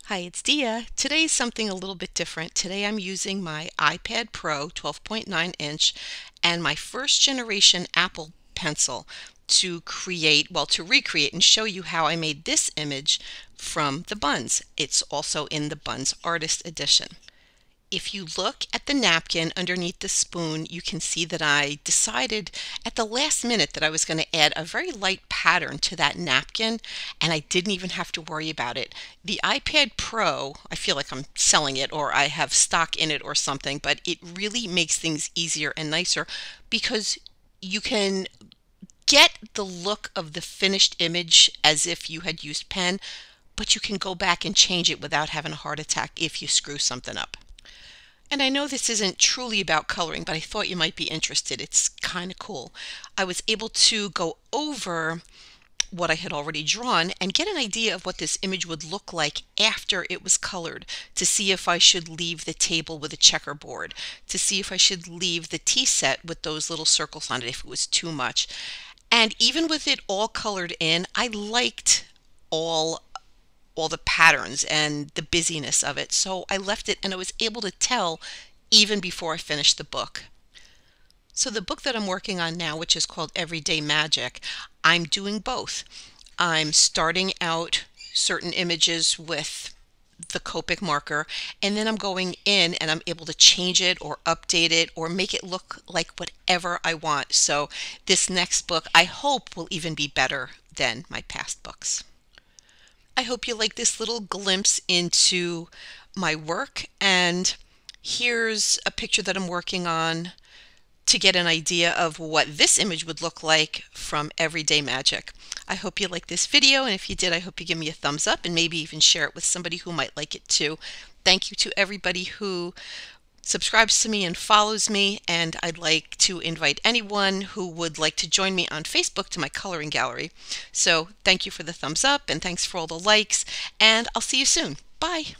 Hi, it's Dia. Today's something a little bit different. Today I'm using my iPad Pro 12.9 inch and my first generation Apple Pencil to recreate and show you how I made this image from the buns. It's also in the Buns Artist Edition. If you look at the napkin underneath the spoon, you can see that I decided at the last minute that I was going to add a very light pattern to that napkin, and I didn't even have to worry about it. The iPad Pro, I feel like I'm selling it or I have stock in it or something, but it really makes things easier and nicer because you can get the look of the finished image as if you had used pen, but you can go back and change it without having a heart attack if you screw something up. And I know this isn't truly about coloring, but I thought you might be interested. It's kind of cool. I was able to go over what I had already drawn and get an idea of what this image would look like after it was colored, to see if I should leave the table with a checkerboard, to see if I should leave the tea set with those little circles on it if it was too much. And even with it all colored in, I liked all the patterns and the busyness of it. So I left it and I was able to tell even before I finished the book. So the book that I'm working on now, which is called Everyday Magic, I'm doing both. I'm starting out certain images with the Copic marker, and then I'm going in and I'm able to change it or update it or make it look like whatever I want. So this next book I hope will even be better than my past books. I hope you like this little glimpse into my work, and here's a picture that I'm working on to get an idea of what this image would look like from Everyday Magic. I hope you like this video, and if you did, I hope you give me a thumbs up and maybe even share it with somebody who might like it too. Thank you to everybody who subscribes to me and follows me, and I'd like to invite anyone who would like to join me on Facebook to my coloring gallery. So thank you for the thumbs up and thanks for all the likes, and I'll see you soon. Bye.